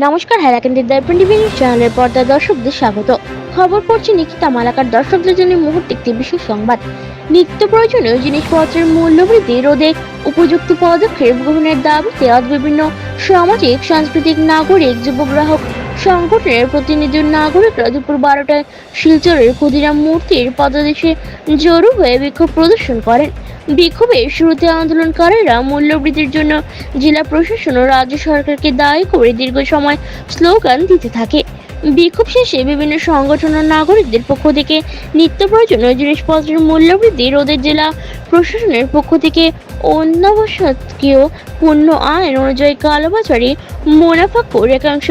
নমস্কার, হাইলাকান্দির দর্পণ TV news চ্যানেলের পর্দার দর্শকদের স্বাগত। খবর পড়ছি নিকিতা মালাকার। দর্শকদের জন্য মুহূর্তে একটি বিশেষ সংবাদ। নিত্য প্রয়োজনীয় জিনিসপত্রের মূল্য বৃদ্ধি রোধে উপযুক্ত পদক্ষেপ গ্রহণের দাবিতে আজ বিভিন্ন সামাজিক, সাংস্কৃতিক, নাগরিক, যুব গ্রাহক সংগঠনের প্রতিনিধি নাগরিকরা দুপুর 12টায় শিলচরের ক্ষুদিরাম মূর্তির পদদেশে জড়ো হয়ে বিক্ষোভ প্রদর্শন করেন। বিক্ষোভের শুরুতে আন্দোলনকারীরা মূল্যবৃদ্ধির জন্য জেলা প্রশাসন ও রাজ্য সরকারকে দায়ী করে দীর্ঘ সময় স্লোগান দিতে থাকে। বিক্ষোভ শেষে বিভিন্ন সংগঠন ও নাগরিকদের পক্ষ থেকে নিত্য প্রয়োজনীয় জিনিসপত্রের মূল্যবৃদ্ধি রোধে জেলা প্রশাসনের পক্ষ থেকে অত্যাবশ্যকীয় পণ্য আইন অনুযায়ী কালোবাজারি, মুনাফাখোর, একাংশ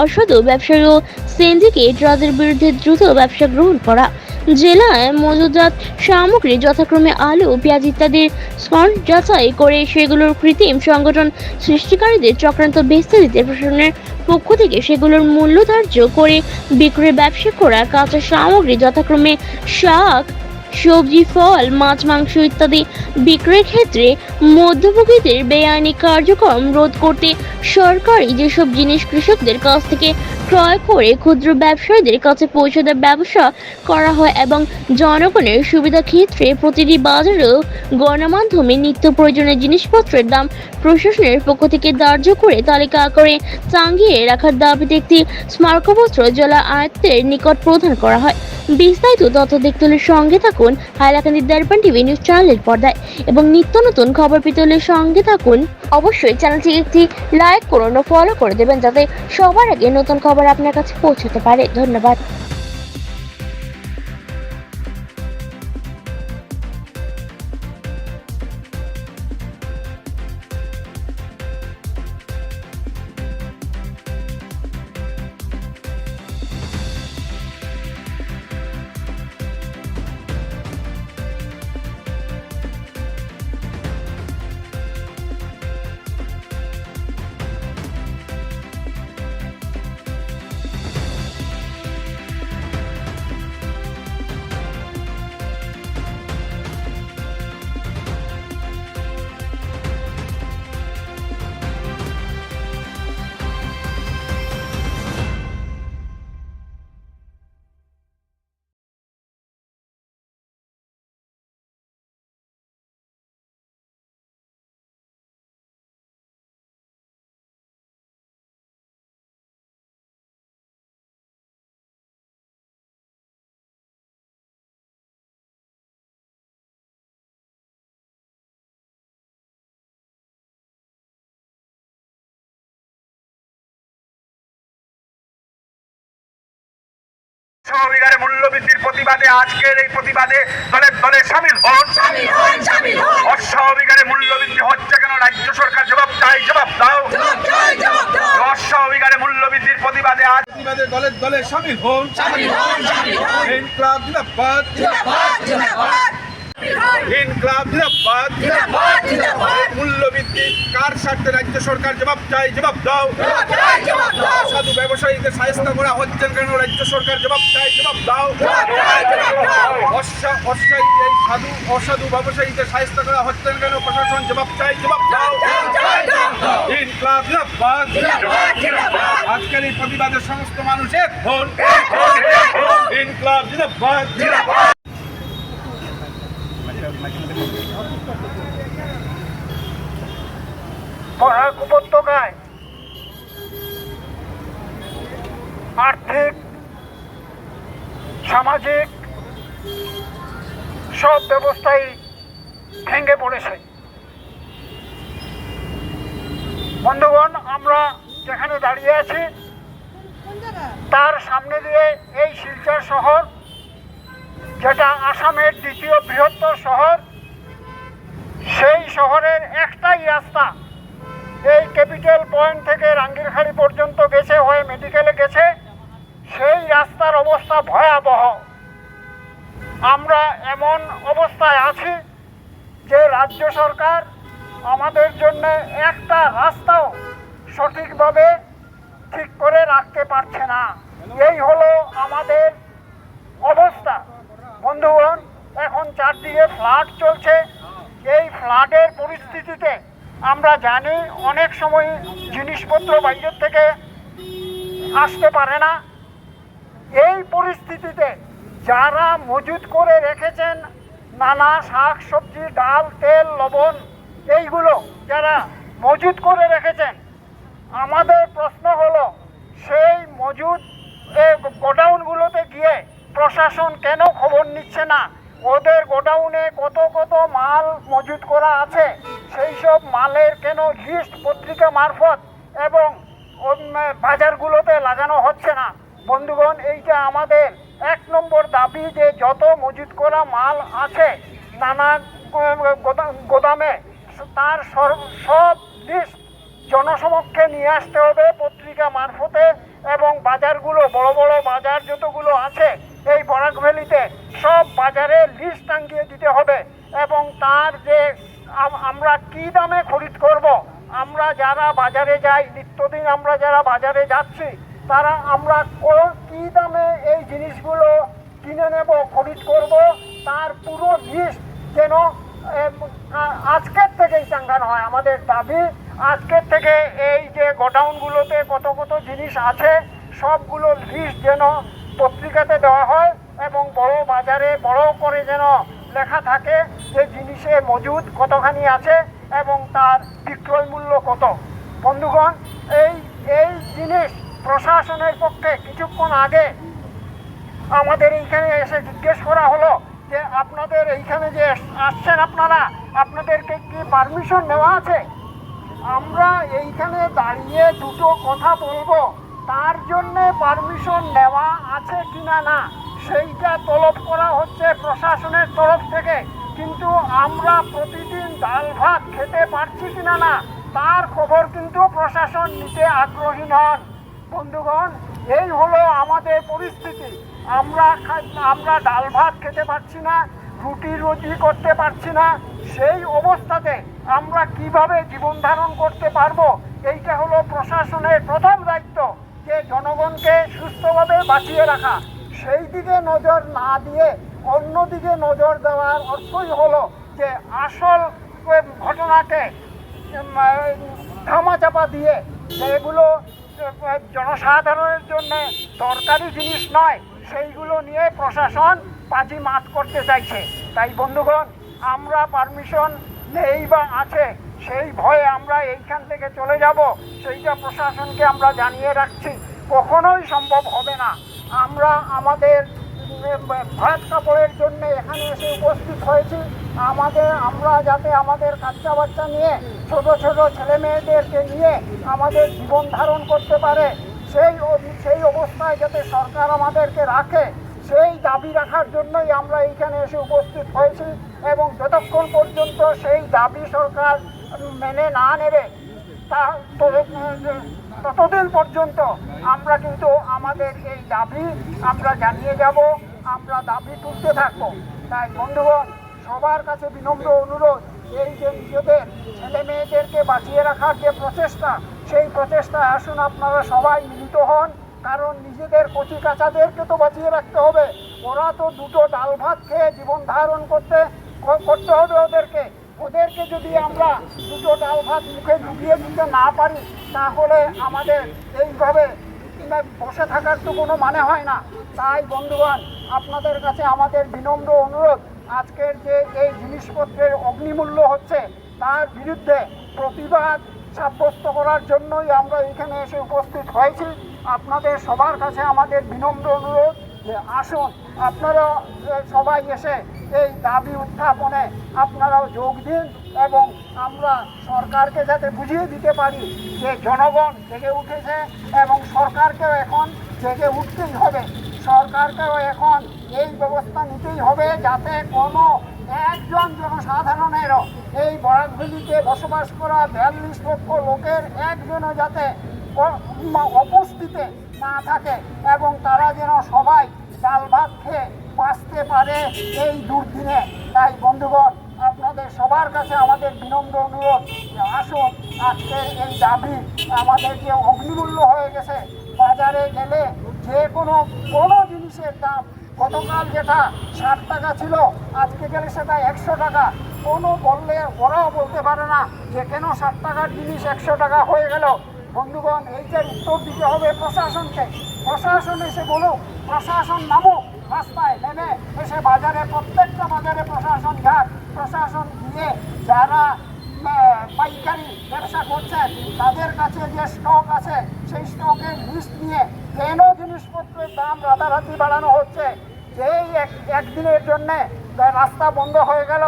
অসাধু ব্যবসায়ী ও সিন্ডিকেট রাজের বিরুদ্ধে দ্রুত ব্যবসা গ্রহণ করা, জেলায় মজুতজাত সামগ্রী যথাক্রমে আলু, পেঁয়াজ ইত্যাদির স্কন্ড যাচাই করে সেগুলোর কৃত্রিম সংগঠন সৃষ্টিকারীদের চক্রান্ত ভেস্তে দিতে প্রশাসনের পক্ষ থেকে সেগুলোর মূল্য ধার্য করে বিক্রয় ব্যবসা করা, কাঁচা সামগ্রী যথাক্রমে শাক, সবজি, ফল, মাছ, মাংস ইত্যাদি বিক্রয়ের ক্ষেত্রে মধ্যভোগীদের বেআইনি কার্যক্রম রোধ করতে সরকারি যেসব জিনিস কৃষকদের কাছ থেকে ক্রয় করে ক্ষুদ্র ব্যবসায়ীদের কাছে পৌঁছে দেওয়ার ব্যবস্থা করা হয় এবং জনগণের সুবিধা ক্ষেত্রে প্রতিটি বাজারে গণমাধ্যমে নিত্য প্রয়োজনীয় জিনিসপত্রের দাম প্রশাসনের পক্ষ থেকে ধার্য করে তালিকা করে টাঙিয়ে রাখার দাবিতে একটি স্মারকপত্র জেলা আয়ুক্তের নিকট প্রদান করা হয়। বিস্তারিত তথ্য দেখতে হলে সঙ্গে থাকুন হাইলাকান্দি দর্পণ টিভি নিউজ চ্যানেলের পর্দায় এবং নিত্য নতুন খবর পেতে হলে সঙ্গে থাকুন। অবশ্যই চ্যানেলটি একটি লাইক করুন ও ফলো করে দেবেন যাতে সবার আগে নতুন খবর আপনার কাছে পৌঁছতে পারে। ধন্যবাদ। বিঘারে মূল্য বৃদ্ধির প্রতিবাদে আজকের এই প্রতিবাদে দলে দলে সামিল হন। 500 বিঘারে মূল্য বৃদ্ধি হচ্ছে কেন? রাজ্য সরকার জবাব চাই, জবাব দাও। 500 বিঘারে মূল্য বৃদ্ধির প্রতিবাদে আজ দলে দলে সামিল হন। ইনকলাব জিন্দাবাদ, ইনকলাব জিন্দাবাদ। মূল্য বৃদ্ধি কার স্বার্থে? রাজ্য সরকার জবাব চাই, জবাব দাও। অসাধু ব্যবসায়ীদের শায়েস্ত করা হচ্ছে কেন? রাজ্য সরকার জবাব চাই, জবাব দাও। অসাধু ব্যবসায়ীদের শায়েস্ত করা হচ্ছে কেন? প্রশাসন জবাব চাই, জবাব দাও। ইনকলাব জিন্দাবাদ। আজকের এই প্রতিবাদের সমস্ত মানুষ এক হন। ইনকলাব জিন্দাবাদ। বরাক উপত্যকায় আর্থিক, সামাজিক সব ব্যবস্থাই ভেঙে পড়েছে। বন্ধুগণ, আমরা যেখানে দাঁড়িয়ে আছি তার সামনে দিয়ে এই শিলচর শহর, যেটা আসামের দ্বিতীয় বৃহত্তর শহর, সেই শহরের একটাই রাস্তা এই ক্যাপিটাল পয়েন্ট থেকে রাঙ্গিরখাড়ি পর্যন্ত গেছে, হয়ে মেডিকেলে গেছে। সেই রাস্তার অবস্থা ভয়াবহ। আমরা এমন অবস্থায় আছি যে রাজ্য সরকার আমাদের জন্য একটা রাস্তাও সঠিকভাবে ঠিক করে রাখতে পারছে না। এই হলো আমাদের অবস্থা। বন্ধুগণ, এখন চারদিকে ফ্লাড চলছে। এই ফ্লাডের পরিস্থিতিতে আমরা জানি অনেক সময় জিনিসপত্র বাইরের থেকে আসতে পারে না। এই পরিস্থিতিতে যারা মজুত করে রেখেছেন নানা শাক সবজি, ডাল, তেল, লবণ, এইগুলো যারা মজুত করে রেখেছেন, আমাদের প্রশ্ন হলো সেই মজুদ গোডাউনগুলোতে গিয়ে প্রশাসন কেন খবর নিচ্ছে না? ওদের গোডাউনে কত কত মাল মজুত করা আছে, সেই সব মালের কেন লিস্ট পত্রিকা মারফত এবং বাজারগুলোতে লাগানো হচ্ছে না? বন্ধুগণ, এইটা আমাদের 1 নম্বর দাবি, যে যত মজুত করা মাল আছে নানা গোদামে, তার সব লিস্ট জনসমক্ষে নিয়ে আসতে হবে পত্রিকা মারফতে, এবং বাজারগুলো, বড় বড় বাজার যতগুলো আছে এই বরাক ভ্যালিতে, সব বাজারে লিস্ট টাঙ্গিয়ে দিতে হবে। এবং তার যে আমরা কি দামে খরিদ করব, আমরা যারা বাজারে যাই, নিত্যদিন আমরা যারা বাজারে যাচ্ছি, তারা আমরা কি দামে এই জিনিসগুলো কিনে নেব, খরিদ করব, তার পুরো লিস্ট যেন আজকের থেকেই টাঙ্গানো হয়। আমাদের দাবি, আজকের থেকে এই যে গোডাউনগুলোতে কত কত জিনিস আছে সবগুলো লিস্ট যেন পত্রিকাতে দেওয়া হয়, এবং বড় বাজারে বড় করে যেন লেখা থাকে যে জিনিসে মজুদ কতখানি আছে এবং তার বিক্রয় মূল্য কত। বন্ধুগণ, এই জিনিস প্রশাসনের পক্ষে কিছুক্ষণ আগে আমাদের এইখানে এসে জিজ্ঞেস করা হলো যে আপনাদের এইখানে যে আসছেন আপনাদেরকে কি পারমিশন নেওয়া আছে? আমরা এইখানে দাঁড়িয়ে দুটো কথা বলবো, তার জন্যে পারমিশন নেওয়া আছে কিনা না সেইটা তলব করা হচ্ছে প্রশাসনের তরফ থেকে, কিন্তু আমরা প্রতিদিন ডাল ভাত খেতে পারছি কিনা না তার খবর কিন্তু প্রশাসন নিতে আগ্রহী নন। বন্ধুগণ, এই হলো আমাদের পরিস্থিতি। আমরা ডাল ভাত খেতে পারছি না, রুটি রুজি করতে পারছি না, সেই অবস্থাতে আমরা কিভাবে জীবন ধারণ করতে পারবো? এইটা হলো প্রশাসনের প্রথম দায়িত্ব, যে জনগণকে সুস্থভাবে বাঁচিয়ে রাখা। সেই দিকে নজর না দিয়ে অন্যদিকে নজর দেওয়ার অর্থই হলো যে আসল ঘটনাকে ধামাচাপা দিয়ে যেগুলো জনসাধারণের জন্য দরকারি জিনিস নয় সেইগুলো নিয়ে প্রশাসন বাজি মাত করতে চাইছে। তাই বন্ধুগণ, আমরা পারমিশন নেই বা আছে সেই ভয়ে আমরা এইখান থেকে চলে যাব, সেইটা প্রশাসনকে আমরা জানিয়ে রাখছি। কখনোই সম্ভব হবে না। আমরা আমাদের ভাত কাপড়ের জন্য এখানে এসে উপস্থিত হয়েছি, আমরা যাতে আমাদের বাচ্চা বাচ্চা নিয়ে, ছোট ছোট ছেলে মেয়েদেরকে নিয়ে আমাদের জীবন ধারণ করতে পারে, সেই অবস্থায় যাতে সরকার আমাদেরকে রাখে, সেই দাবি রাখার জন্যই আমরা এইখানে এসে উপস্থিত হয়েছি। এবং যতক্ষণ পর্যন্ত সেই দাবি সরকার মেনে না নেবে ততদিন পর্যন্ত আমরা কিন্তু আমাদের এই দাবি আমরা জানিয়ে যাব, আমরা দাবি তুলতে থাকবো। তাই বন্ধুগণ, সবার কাছে বিনম্র অনুরোধ, এই যে নিজেদের ছেলে মেয়েদেরকে বাঁচিয়ে রাখার যে প্রচেষ্টা, সেই প্রচেষ্টায় আসুন আপনারা সবাই মিলিত হন। কারণ নিজেদের কচি কাচাদেরকে তো বাঁচিয়ে রাখতে হবে, ওরা তো দুটো ডাল ভাত খেয়ে জীবন ধারণ করতে হবে ওদেরকে যদি আমরা দুটো ডাল ভাত মুখে ঢুকিয়ে দিতে না পারি, তাহলে আমাদের এইভাবে বসে থাকার তো কোনো মানে হয় না। তাই বন্ধুগণ, আপনাদের কাছে আমাদের বিনম্র অনুরোধ, আজকের যে এই জিনিসপত্রের অগ্নিমূল্য হচ্ছে তার বিরুদ্ধে প্রতিবাদ সাব্যস্ত করার জন্যই আমরা এখানে এসে উপস্থিত হয়েছি। আপনাদের সবার কাছে আমাদের বিনম্র অনুরোধ যে আসুন, আপনারা সবাই এসে এই দাবি উত্থাপনে আপনারাও যোগ দিন, এবং আমরা সরকারকে যাতে বুঝিয়ে দিতে পারি যে জনগণ জেগে উঠেছে এবং সরকারকেও এখন জেগে উঠতেই হবে। সরকারকেও এখন এই ব্যবস্থা নিতেই হবে যাতে কোনো একজন জনসাধারণেরও, এই বরাকভ্যালিতে বসবাস করা 42 লক্ষ লোকের একজনও যাতে উপস্থিতে না থাকে, এবং তারা যেন সবাই ডাল ভাত খেয়ে বাঁচতে পারে এই দুর্দিনে। তাই বন্ধুগণ, আপনাদের সবার কাছে আমাদের বিনম্র অনুরোধ যে আসুন, আজকের এই দাবি আমাদের যে অগ্নিমূল্য হয়ে গেছে, বাজারে গেলে যে কোনো জিনিসের দাম গতকাল যেটা 60 টাকা ছিল, আজকে গেলে সেটা 100 টাকা। বললে ওরাও বলতে পারে না যে কেন 60 টাকার জিনিস 100 টাকা হয়ে গেল। বন্ধুগণ, এইটার উত্তর দিতে হবে প্রশাসনকে। প্রশাসন এসে বলুক, প্রশাসন নামুক রাস্তায়, নেমে এসে বাজারে, প্রত্যেকটা বাজারে প্রশাসন যাক। প্রশাসন গিয়ে যারা পাইকারি ব্যবসা করছেন তাদের কাছে যে স্টক আছে সেই স্টকের লিস্ট নিয়ে কেন জিনিসপত্রের দাম রাতারাতি বাড়ানো হচ্ছে। যেই একদিনের জন্যে রাস্তা বন্ধ হয়ে গেল,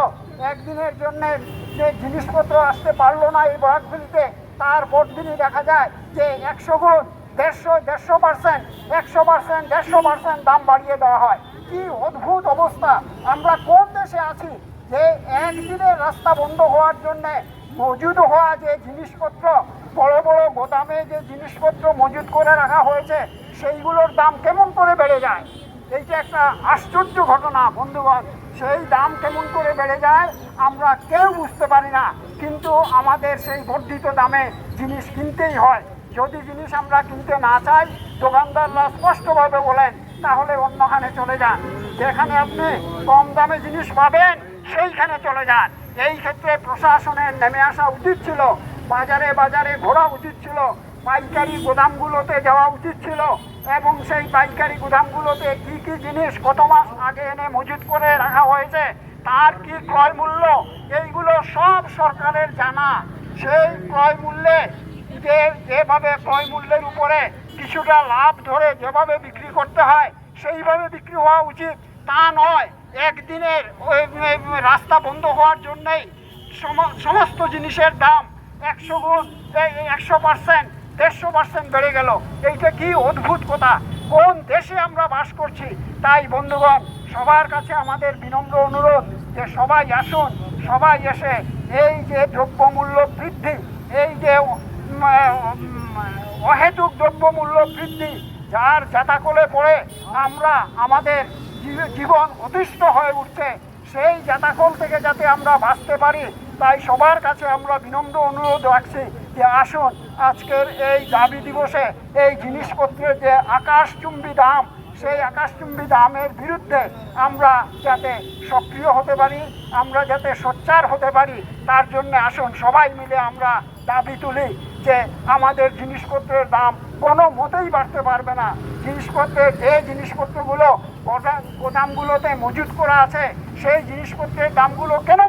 একদিনের জন্যে যে জিনিসপত্র আসতে পারলো না এই বরাকভেলিতে, তারপর দিনই দেখা যায় যে 100 গুণ 150% 100% দাম বাড়িয়ে দেওয়া হয়। কি অদ্ভুত অবস্থা! আমরা কোন দেশে আছি যে একদিনের রাস্তা বন্ধ হওয়ার জন্যে মজুদ হওয়া যে জিনিসপত্র, বড় বড় গোদামে যে জিনিসপত্র মজুদ করে রাখা হয়েছে সেইগুলোর দাম কেমন করে বেড়ে যায়। এইটা একটা আশ্চর্য ঘটনা বন্ধুগণ। সেই দাম কেমন করে বেড়ে যায় আমরা কেউ বুঝতে পারি না, কিন্তু আমাদের সেই বর্ধিত দামে জিনিস কিনতেই হয়। যদি জিনিস আমরা কিনতে না চাই, দোকানদাররা স্পষ্টভাবে বলেন তাহলে অন্যখানে চলে যান, যেখানে আপনি কম দামে জিনিস পাবেন সেইখানে চলে যান। এই ক্ষেত্রে প্রশাসনের নেমে আসা উচিত ছিল, বাজারে বাজারে ঘোরা উচিত ছিল, পাইকারি গোদামগুলোতে যাওয়া উচিত ছিল এবং সেই পাইকারি গোদামগুলোতে কি কি জিনিস কত মাস আগে এনে মজুত করে রাখা হয়েছে, তার কি ক্রয় মূল্য, এইগুলো সব সরকারের জানা। সেই ক্রয় মূল্যে যেভাবে ক্রয় মূল্যের উপরে কিছুটা লাভ ধরে যেভাবে বিক্রি করতে হয় সেইভাবে বিক্রি হওয়া উচিত, তা নয় একদিনের রাস্তা বন্ধ হওয়ার জন্যেই সমস্ত জিনিসের দাম 100 গুণ 100% 150% বেড়ে গেল। এইটা কি অদ্ভুত কথা! কোন দেশে আমরা বাস করছি? তাই বন্ধুগণ, সবার কাছে আমাদের বিনম্র অনুরোধ যে সবাই আসুন, সবাই এসে এই যে দ্রব্যমূল্য বৃদ্ধি, এই যে অহেতুক দ্রব্যমূল্য বৃদ্ধি, যার জাতাকলে পড়ে আমরা আমাদের জীবন অতিষ্ঠ হয়ে উঠছে, সেই জাতাকল থেকে যাতে আমরা বাঁচতে পারি, তাই সবার কাছে আমরা বিনম্র অনুরোধ রাখছি যে আসুন আজকের এই দাবি দিবসে এই জিনিসপত্রের যে আকাশচুম্বী দাম, সেই আকাশচুম্বী দামের বিরুদ্ধে আমরা যাতে সক্রিয় হতে পারি, আমরা যাতে সোচ্চার হতে পারি, তার জন্য আসুন সবাই মিলে আমরা দাবি তুলি যে আমাদের জিনিসপত্রের দাম কোনো মতেই বাড়তে পারবে না। যে জিনিসপত্রগুলো গোদামগুলোতে মজুত করা আছে সেই জিনিসপত্রের দামগুলো কেন